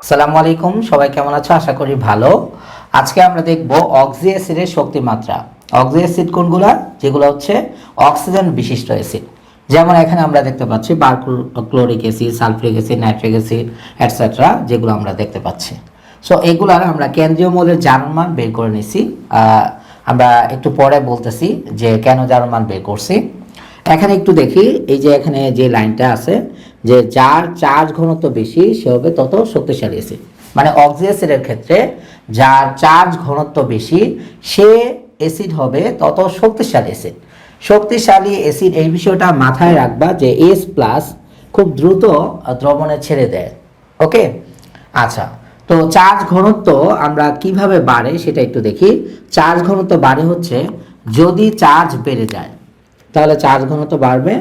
আসসালামু আলাইকুম, সবাই কেমন আছো? আশা করি ভালো। আজকে আমরা দেখব অক্সি অ্যাসিডের শক্তি মাত্রা। অক্সি অ্যাসিড কোনগুলো? যেগুলো হচ্ছে অক্সিজেন বিশিষ্ট অ্যাসিড। যেমন এখানে আমরা দেখতে পাচ্ছি perchloric acid, sulphuric acid, nitric acid etcetera, যেগুলো আমরা দেখতে পাচ্ছি। সো এগুলার আমরা কেন্দ্রীয় মৌলের জারণ মান বের করে নিছি। আমরা একটু পরে বলতেছি যে কেন জারণ মান বের করছি। এখানে একটু দেখি, এই যে এখানে যে লাইনটা আছে, যে যার চার্জ ঘনত্ব বেশি সে হবে তত শক্তিশালী অ্যাসিড। মানে অক্সি অ্যাসিডের ক্ষেত্রে যার চার্জ ঘনত্ব বেশি সে অ্যাসিড হবে তত শক্তিশালী অ্যাসিড। শক্তিশালী অ্যাসিড, এই বিষয়টা মাথায় রাখবা যে এস প্লাস খুব দ্রুত দ্রবণে ছেড়ে দেয়। ওকে, আচ্ছা। তো চার্জ ঘনত্ব আমরা কিভাবে বাড়ে সেটা একটু দেখি। চার্জ ঘনত্ব বাড়ে হচ্ছে যদি চার্জ বেড়ে যায় তাহলে চার্জ ঘনত্ব বাড়বে।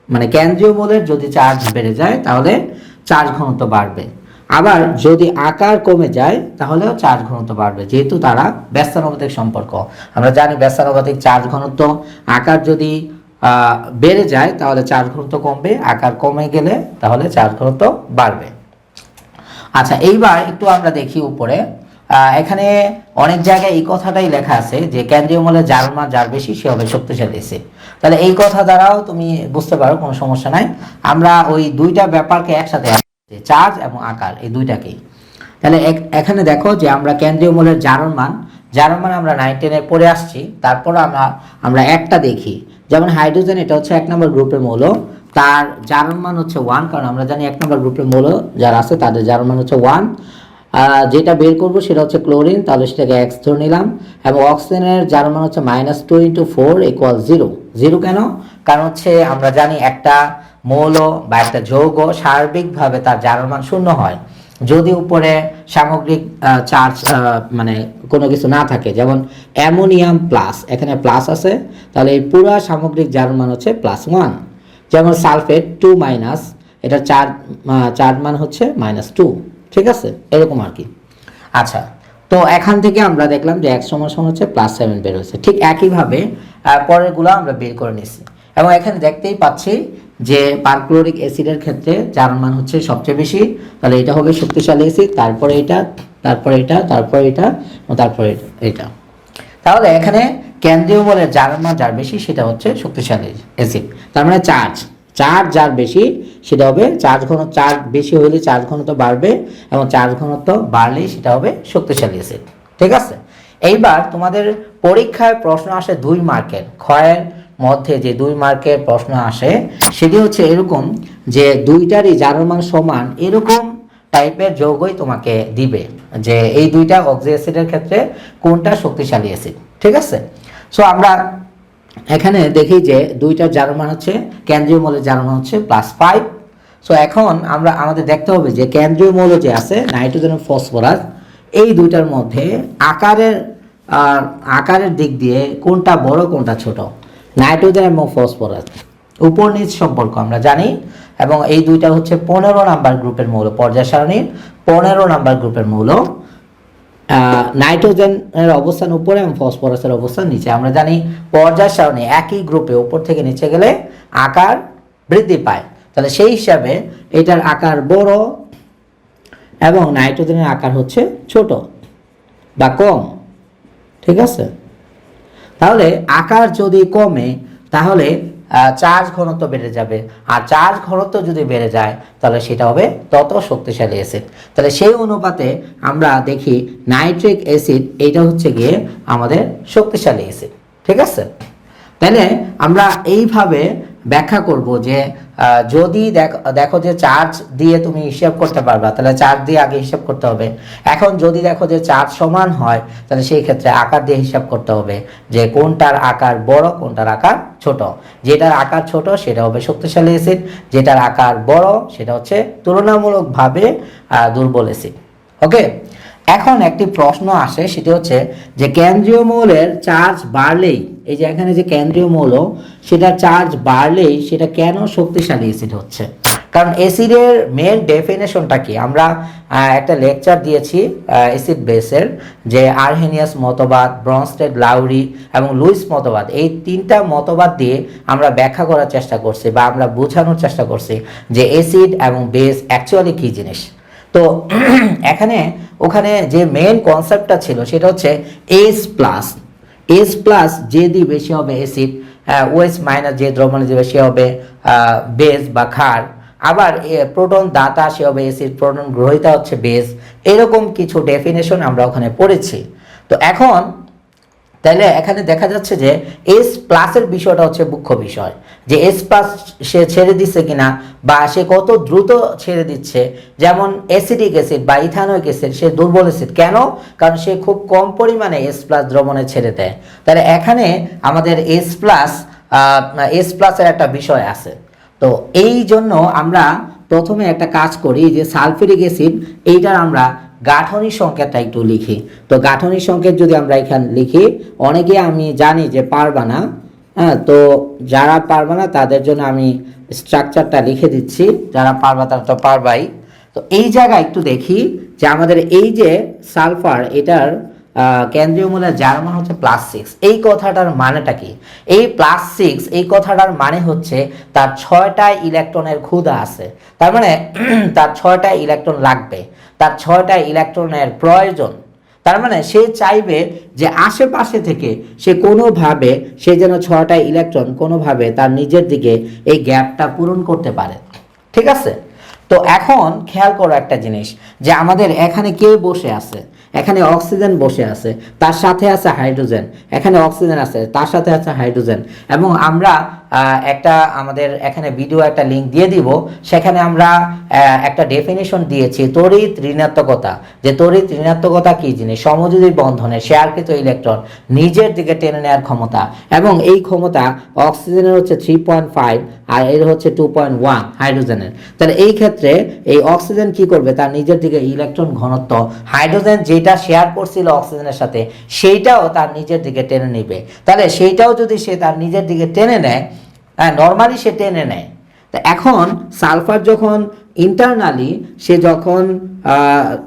মানে কেন্দ্রীয় মৌলের যদি চার্জ বেড়ে যায় তাহলে চার্জ ঘনত্ব বাড়বে। আবার যদি আকার কমে যায় তাহলেও চার্জ ঘনত্ব বাড়বে, যেহেতু তারা ব্যস্তানুপাতিক সম্পর্ক। আমরা জানি ব্যস্তানুপাতিক চার্জ ঘনত্ব। আকার যদি বেড়ে যায় তাহলে চার্জ ঘনত্ব কমবে, আকার কমে গেলে তাহলে চার্জ ঘনত্ব বাড়বে। আচ্ছা, এইবার একটু আমরা দেখি উপরে। এখানে অনেক জায়গায় এই কথাটাই লেখা আছে যে কেন্দ্রীয় মৌলের জারণ মান যার বেশি সে হবে শক্তিশালী অ্যাসিড। তাহলে এই কথা দ্বারাও তুমি বুঝতে পারো, কোনো সমস্যা নাই। আমরা ওই দুইটা ব্যাপারকে একসাথে, চার্জ এবং আকার, এই দুইটাকেই। তাহলে এখানে দেখো যে আমরা কেন্দ্রীয় মৌলের জারণ মান আমরা 9-10 পড়ে আসছি। তারপর আমরা একটা দেখি, যেমন হাইড্রোজেন, এটা হচ্ছে 1 নম্বর গ্রুপের মৌল, তার জারণ মান হচ্ছে 1, কারণ আমরা জানি 1 নম্বর গ্রুপের মৌল যারা আছে তাদের জারণ মান হচ্ছে 1। যেটা বের করবো সেটা হচ্ছে ক্লোরিন, তাহলে সেটাকে x ধরে নিলাম। এবং অক্সিজেনের জারণ মান হচ্ছে -2 × 4 = 0। 0 কেন? কারণ হচ্ছে আমরা জানি একটা মৌল বা একটা যৌগ সার্বিকভাবে তার জারণ মান 0 হয় যদি উপরে সামগ্রিক চার্জ মানে কোনো কিছু না থাকে। যেমন অ্যামোনিয়াম প্লাস, এখানে প্লাস আছে, তাহলে এই পুরো সামগ্রিক জারণ মান হচ্ছে +1। যেমন সালফেট 2-, এটা চার্জ মান হচ্ছে -2। ঠিক আছে, এরকম আর কি। আচ্ছা, তো এখান থেকে আমরা দেখলাম যে x = হচ্ছে +7 বের হয়েছে। ঠিক একইভাবে পরেরগুলো আমরা বের করে নিছি। এবং এখানে দেখতেই পাচ্ছি যে পারক্লোরিক অ্যাসিডের ক্ষেত্রে জারণ মান হচ্ছে সবচেয়ে বেশি, তাহলে এটা হবে শক্তিশালী অ্যাসিড, তারপরে এটা, তারপরে এটা, তারপরে এটা, তারপরে এটা। তাহলে এখানে কেন্দ্রীয় মৌলের জারণ মান যার বেশি সেটা হচ্ছে শক্তিশালী অ্যাসিড। তার মানে চার্জ যার বেশি সেটা হবে চার্জ ঘনত্ব, চার্জ বেশি হলে চার্জ ঘনত্ব বাড়বে, এবং চার্জ ঘনত্ব বাড়লে সেটা হবে শক্তিশালী অ্যাসিড। ঠিক আছে, এইবার তোমাদের পরীক্ষায় প্রশ্ন আসে 2 মার্কের। ক্ষয়ের মধ্যে যে 2 মার্কের প্রশ্ন আসে সেটি হচ্ছে এরকম যে দুইটারই জারণ মান সমান, এরকম টাইপের যৌগই তোমাকে দিবে যে এই দুইটা অক্সি অ্যাসিডের ক্ষেত্রে কোনটা শক্তিশালী অ্যাসিড। ঠিক আছে, সো আমরা এখানে দেখি যে দুইটার জারণ মান হচ্ছে, কেন্দ্রীয় মৌলের জারণ মান হচ্ছে +5। সো এখন আমাদের দেখতে হবে যে কেন্দ্রীয় মৌল যে আছে নাইট্রোজেন ও ফসফরাস, এই দুইটার মধ্যে আকারের দিক দিয়ে কোনটা বড় কোনটা ছোট। নাইট্রোজেন এবং ফসফরাস উপর নিচ সম্পর্ক আমরা জানি, এবং এই দুইটা হচ্ছে 15 নাম্বার গ্রুপের মৌল, পর্যায় সারণীর 15 নাম্বার গ্রুপের মৌল। নাইট্রোজেনের অবস্থান উপরে এবং ফসফরাসের অবস্থান নিচে। আমরা জানি পর্যায় সারণী একই গ্রুপে উপর থেকে নিচে গেলে আকার বৃদ্ধি পায়, তাহলে সেই হিসাবে এটার আকার বড় এবং নাইট্রোজেনের আকার হচ্ছে ছোট বা কম। ঠিক আছে, তাহলে আকার যদি কমে তাহলে চার্জ ঘনত্ব বেড়ে যাবে, আর চার্জ ঘনত্ব যদি বেড়ে যায় তাহলে সেটা হবে তত শক্তিশালী অ্যাসিড। তাহলে সেই অনুপাতে আমরা দেখি নাইট্রিক অ্যাসিড এইটা হচ্ছে গিয়ে আমাদের শক্তিশালী অ্যাসিড। ঠিক আছে, তাহলে আমরা এইভাবে ব্যাখ্যা করব যে যদি দেখো যে চার্জ দিয়ে তুমি হিসাব করতে পারবা, তাহলে চার্জ দিয়ে আগে হিসাব করতে হবে। এখন যদি দেখো যে চার্জ সমান হয় তাহলে সেই ক্ষেত্রে আকার দিয়ে হিসাব করতে হবে যে কোনটার আকার বড় কোনটার আকার ছোট। যেটার আকার ছোট সেটা হবে শক্তিশালী অ্যাসিড, যেটার আকার বড় সেটা হচ্ছে তুলনামূলকভাবে দুর্বল অ্যাসিড। ওকে, এখন একটি প্রশ্ন আসে, সেটি হচ্ছে যে কেন্দ্রীয় মৌলের চার্জ বাড়লেই, এই যে এখানে যে কেন্দ্রীয় মৌল সেটা চার্জ বাড়লেই সেটা কেন শক্তিশালী অ্যাসিড হচ্ছে। কারণ অ্যাসিডের মেন ডেফিনেশনটা কি, আমরা একটা লেকচার দিয়েছি অ্যাসিড বেসের, যে আরহেনিয়াস মতবাদ, ব্রনস্টেড, লাউরি এবং লুইস মতবাদ, এই 3টা মতবাদ দিয়ে আমরা ব্যাখ্যা করার চেষ্টা করছি বা আমরা বোঝানোর চেষ্টা করছি যে অ্যাসিড এবং বেস অ্যাকচুয়ালি কী জিনিস। তো এখানে ওখানে যে মেন কনসেপ্টটা ছিল সেটা হচ্ছে এস প্লাস যে দিয়ে বেশি হবে অ্যাসিড, ওএস মাইনাস যে দ্রবণে যে বেশি হবে বেস বা ক্ষার, আবার প্রোটন দাতা সে হবে অ্যাসিড, প্রোটন গ্রহীতা হচ্ছে বেস। এরকম কিছু ডেফিনেশন আমরা ওখানে পড়েছি। তো এখন তাহলে এখানে দেখা যাচ্ছে যে এস প্লাসের বিষয়টা হচ্ছে মুখ্য বিষয়, যে এস প্লাস সে ছেড়ে দিচ্ছে কিনা বা সে কত দ্রুত ছেড়ে দিচ্ছে। যেমন অ্যাসিডিক অ্যাসিড বা ইথানোয়িক অ্যাসিড সে দুর্বল অ্যাসিড, কেন? কারণ সে খুব কম পরিমাণে এস প্লাস দ্রবণে ছেড়ে দেয়। তাহলে এখানে আমাদের এস প্লাসের একটা বিষয় আছে। তো এই জন্য আমরা প্রথমে একটা কাজ করি যে সালফিউরিক অ্যাসিড এইটার আমরা গাঠনিক সংকেতটা একটু লিখি। তো গাঠনিক সংকেত যদি আমরা এখানে লিখি, অনেকে আমি জানি যে পারবা না, হ্যাঁ, তো যারা পারবা না তাদের জন্য আমি স্ট্রাকচারটা লিখে দিচ্ছি, যারা পারবা তারা তো পারবাই। তো এই জায়গায় একটু দেখি যে আমাদের এই যে সালফার, এটার কেন্দ্রীয় মূলের যার মান হচ্ছে +6। এই কথাটার মানেটা কি? এই +6 এই কথাটার মানে হচ্ছে তার 6টা ইলেকট্রনের ক্ষুধা আছে, তার মানে তার 6টা ইলেকট্রন লাগবে, তার 6টা ইলেকট্রনের প্রয়োজন। তার মানে সে চাইবে যে আশেপাশে থেকে সে কোনোভাবে সে যেন 6টা ইলেকট্রন কোনোভাবে তার নিজের দিকে এই গ্যাপটা পূরণ করতে পারে। ঠিক আছে? তো এখন খেয়াল করো একটা জিনিস, যে আমাদের এখানে কে বসে আছে? এখানে অক্সিজেন বসে আছে, তার সাথে আছে হাইড্রোজেন। এখানে অক্সিজেন আছে, তার সাথে আছে হাইড্রোজেন। এবং আমরা একটা আমাদের এখানে ভিডিও একটা লিঙ্ক দিয়ে দিব, সেখানে আমরা একটা ডেফিনেশন দিয়েছি তড়িৎ ঋণাত্মকতা, যে তড়িৎ ঋণাত্মকতা কি জিনিস? সমযোজী বন্ধনে শেয়ারকৃত ইলেকট্রন নিজের দিকে টেনে নেওয়ার ক্ষমতা, এবং এই ক্ষমতা অক্সিজেনের হচ্ছে 3.5 আর এর হচ্ছে 2.1 হাইড্রোজেনের। তাহলে এই ক্ষেত্রে এই অক্সিজেন কি করবে? তার নিজের দিকে ইলেকট্রন ঘনত্ব হাইড্রোজেন যেটা শেয়ার করছিল অক্সিজেনের সাথে সেইটাও তার নিজের দিকে টেনে নেবে। তাহলে সেইটাও যদি সে তার নিজের দিকে টেনে নেয়, হ্যাঁ, নর্মালি সে টেনে নেয়। তো এখন সালফার যখন ইন্টারনালি সে যখন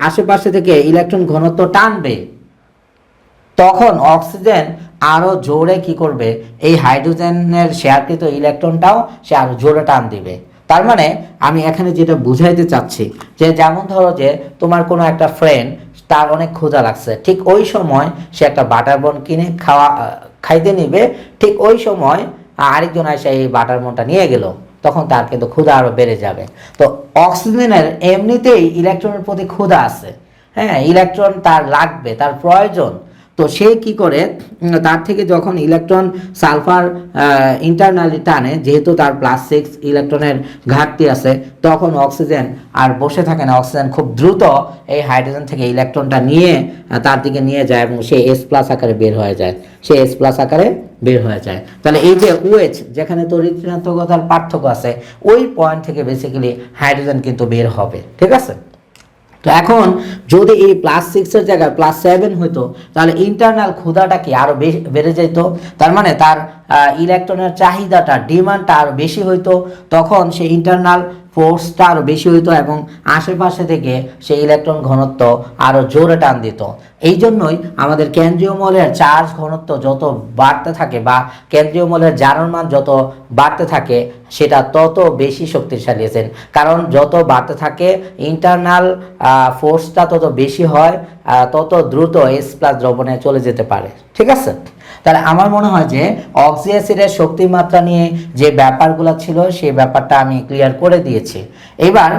আশেপাশে থেকে ইলেকট্রন ঘনত্ব টানবে, তখন অক্সিজেন আরো জোরে কি করবে? এই হাইড্রোজেনের শেয়ারকৃত ইলেকট্রনটাও সে আরো জোরে টান দিবে। তার মানে আমি এখানে যেটা বুঝাইতে চাচ্ছি, যে যেমন ধরো যে তোমার কোনো একটা ফ্রেন্ড, তার অনেক ক্ষুধা লাগছে, ঠিক ওই সময় সে একটা বাটার বন কিনে খাইতে নিবে, ঠিক ওই সময় আরেকজন এসে এই বাটার বনটা নিয়ে গেল, তখন তার কিন্তু ক্ষুধা আরো বেড়ে যাবে। তো অক্সিজেনের এমনিতেই ইলেকট্রনের প্রতি ক্ষুধা আছে, হ্যাঁ, ইলেকট্রন তার লাগবে, তার প্রয়োজন। তো সে কি করে? তার থেকে যখন ইলেকট্রন সালফার ইন্টারনালি টানে, যেহেতু তার +6 ইলেকট্রনের ঘাটতি আছে, তখন অক্সিজেন আর বসে থাকে না, অক্সিজেন খুব দ্রুত এই হাইড্রোজেন থেকে ইলেকট্রনটা নিয়ে তার দিকে নিয়ে যায় এবং সে S+ আকারে বের হয়ে যায়, সে S+ আকারে বের হয়ে যায়। তাহলে এই যে OH, যেখানে তড়িৎ ঋণাত্মকতার পার্থক্য আছে, ওই পয়েন্ট থেকে বেসিক্যালি হাইড্রোজেন কিন্তু বের হবে। ঠিক আছে? তো এখন যদি এই +6 এর জায়গায় +7 হতো, তাহলে ইন্টারনাল ক্ষুধাটা কি আরো বেড়ে যেত। তার মানে তার ইলেকট্রনের চাহিদাটা, ডিমান্ডটা আরো বেশি হইতো, তখন সে ইন্টারনাল ফোর্সটা আরো বেশি হইতো এবং আশেপাশে থেকে সেই ইলেকট্রন ঘনত্ব আরো জোরে টান দিত। এই জন্যই আমাদের কেন্দ্রীয় মৌলের চার্জ ঘনত্ব যত বাড়তে থাকে বা কেন্দ্রীয় মৌলের জারণ মান যত বাড়তে থাকে, সেটা তত বেশি শক্তিশালী আছেন, কারণ যত বাড়তে থাকে ইন্টারনাল ফোর্সটা তত বেশি হয়, তত দ্রুত S+ দ্রবণে চলে যেতে পারে। ঠিক আছে? তাহলে আমার মনে হয় যে অক্সি অ্যাসিডের শক্তিমাত্রা নিয়ে যে ব্যাপারগুলো ছিল সেই ব্যাপারটা আমি ক্লিয়ার করে দিয়েছি। এবার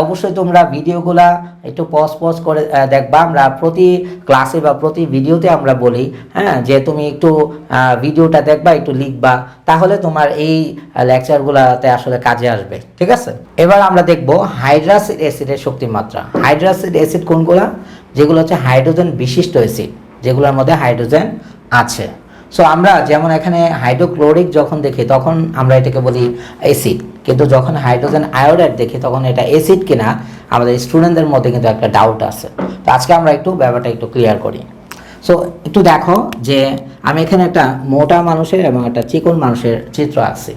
অবশ্যই তোমরা ভিডিওগুলা একটু পজ করে দেখবা। আমরা প্রতি ক্লাসে বা প্রতি ভিডিওতে আমরা বলি, হ্যাঁ, যে তুমি একটু ভিডিওটা দেখবা, একটু লিখবা, তাহলে তোমার এই লেকচারগুলোতে আসলে কাজে আসবে। ঠিক আছে? এবার আমরা দেখব হাইড্রাসিড অ্যাসিডের শক্তিমাত্রা। হাইড্রাসিড অ্যাসিড কোনগুলা? যেগুলো হচ্ছে হাইড্রোজেন বিশিষ্ট অ্যাসিড, যেগুলোর মধ্যে হাইড্রোজেন আছে। সো আমরা যেমন এখানে হাইড্রোক্লোরিক যখন দেখি তখন আমরা এটাকে বলি অ্যাসিড, কিন্তু যখন হাইড্রোজেন আয়োডাইড দেখি তখন এটা অ্যাসিড কিনা আমাদের স্টুডেন্টদের মধ্যে কিন্তু একটা ডাউট আছে। তো আজকে আমরা একটু ব্যাপারটা একটু ক্লিয়ার করি। সো একটু দেখো যে আমি এখানে একটা মোটা মানুষের এবং একটা চিকন মানুষের চিত্র আঁকছি।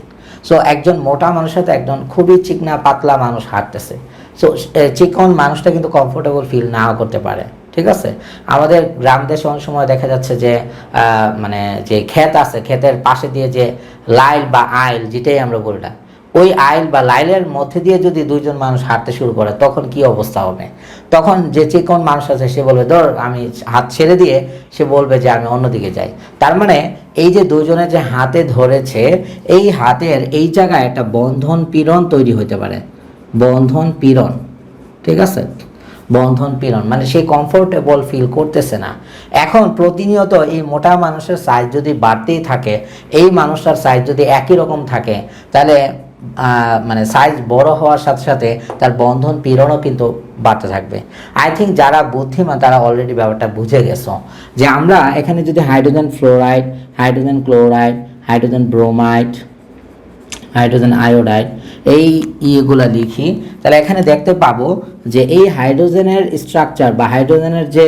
সো একজন মোটা মানুষের সাথে একজন খুবই চিকনা পাতলা মানুষ হাঁটতেছে। সো চিকন মানুষটা কিন্তু কমফোর্টেবল ফিল নাও করতে পারে। ঠিক আছে? আমাদের গ্রাম দেশে অনেক সময় দেখা যাচ্ছে যে মানে যে ক্ষেত আছে, ক্ষেতের পাশে দিয়ে যে লাইল বা আইল যেটাই আমরা বলি না, ওই আইল বা লাইলের মধ্যে দিয়ে যদি দুইজন মানুষ হাঁটতে শুরু করে তখন কি অবস্থা হবে? তখন যে চিকন মানুষ আছে সে বলবে ধর, আমি হাত ছেড়ে দিয়ে সে বলবে যে আমি অন্যদিকে যাই। তার মানে এই যে দুজনে যে হাতে ধরেছে, এই হাতের এই জায়গায় একটা বন্ধন পীড়ন তৈরি হতে পারে, বন্ধন পীড়ন, ঠিক আছে? বন্ধন পীড়ন মানে সে কমফোর্টেবল ফিল করতেছে না। এখন প্রতিনিয়ত এই মোটা মানুষের সাইজ যদি বাড়তেই থাকে, এই মানুষটার সাইজ যদি একই রকম থাকে, তাহলে মানে সাইজ বড় হওয়ার সাথে সাথে তার বন্ধন পীড়নও কিন্তু বাড়তে থাকবে। আই থিঙ্ক যারা বুদ্ধিমান তারা অলরেডি ব্যাপারটা বুঝে গেছো যে আমরা এখানে যদি hydrogen fluoride, hydrogen chloride, hydrogen bromide, hydrogen iodide এই ইয়েগুলো লিখি, তাহলে এখানে দেখতে পাবো যে এই হাইড্রোজেনের স্ট্রাকচার বা হাইড্রোজেনের যে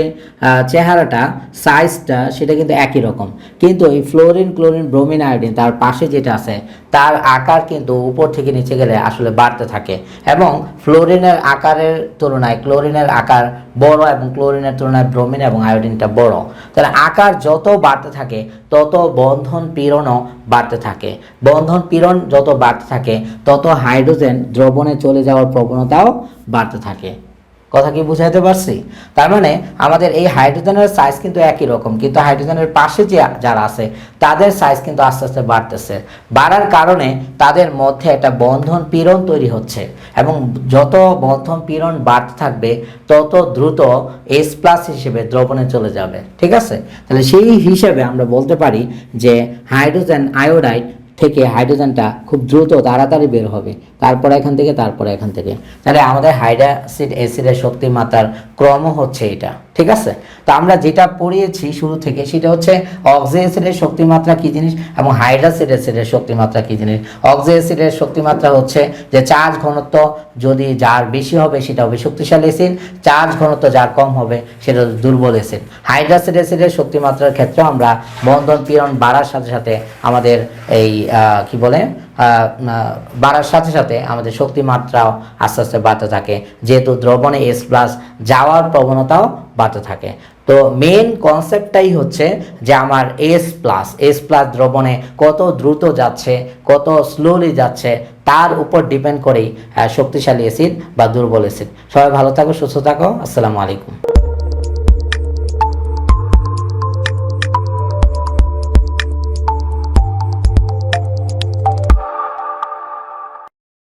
চেহারাটা, সাইজটা সেটা কিন্তু একই রকম। কিন্তু এই ফ্লোরিন, ক্লোরিন, ব্রোমিন, আয়োডিন তার পাশে যেটা আছে তার আকার কিন্তু উপর থেকে নিচে গেলে আসলে বাড়তে থাকে, এবং ফ্লোরিনের আকারের তুলনায় ক্লোরিনের আকার বড় এবং ক্লোরিনের তুলনায় ব্রোমিন এবং আয়োডিনটা বড়। তাহলে আকার যত বাড়তে থাকে তত বন্ধন পীড়নও বাড়তে থাকে। বন্ধন পীড়ন যত বাড়তে থাকে তত হাইড্রোজেন দ্রবণে চলে যাওয়ার প্রবণতাও বাড়তে থাকে। কথা কি বুঝাইতে পারছি? তার মানে আমাদের এই হাইড্রোজেনের সাইজ কিন্তু একই রকম, কিন্তু হাইড্রোজেনের পাশে যে যারা আছে তাদের সাইজ কিন্তু আস্তে আস্তে বাড়তেছে। বাড়ার কারণে তাদের মধ্যে একটা বন্ধন পীড়ন তৈরি হচ্ছে, এবং যত বন্ধন পীড়ন বাড়তে থাকবে তত দ্রুত H+ হিসেবে দ্রবণে চলে যাবে, ঠিক আছে? তাহলে সেই হিসেবে আমরা বলতে পারি যে হাইড্রোজেন আয়োডাইড থেকে হাইড্রোজেনটা খুব দ্রুত তাড়াতাড়ি বের হবে, তারপরে এখান থেকে, তারপরে এখান থেকে। তাহলে আমাদের হাইড্রোক্সিড অ্যাসিডের শক্তিমাত্রার ক্রম হচ্ছে এটা, ঠিক আছে? তো আমরা যেটা পড়িয়েছি শুরু থেকে সেটা হচ্ছে অক্সি অ্যাসিডের শক্তিমাত্রা কী জিনিস এবং হাইড্রোক্সিড অ্যাসিডের শক্তিমাত্রা কী জিনিস। অক্সি অ্যাসিডের শক্তিমাত্রা হচ্ছে যে চার্জ ঘনত্ব যদি যার বেশি হবে সেটা হবে শক্তিশালী অ্যাসিড, চার্জ ঘনত্ব যার কম হবে সেটা দুর্বল অ্যাসিড। হাইড্রোক্সিড অ্যাসিডের শক্তিমাত্রার ক্ষেত্রে আমরা বন্ধন পীড়ন বাড়ার সাথে সাথে আমাদের এই কি বলে বাড়ার সাথে সাথে আমাদের শক্তিমাত্রাও আস্তে আস্তে বাড়তে থাকে, যেহেতু দ্রবণে H+ যাওয়ার প্রবণতাও বাড়তে থাকে। তো মেন কনসেপ্টটাই হচ্ছে যে আমার H+ দ্রবণে কত দ্রুত যাচ্ছে, কত স্লোলি যাচ্ছে, তার উপর ডিপেন্ড করেই শক্তিশালী অ্যাসিড বা দুর্বল অ্যাসিড। সবাই ভালো থাকো, সুস্থ থাকো, আসসালামু আলাইকুম।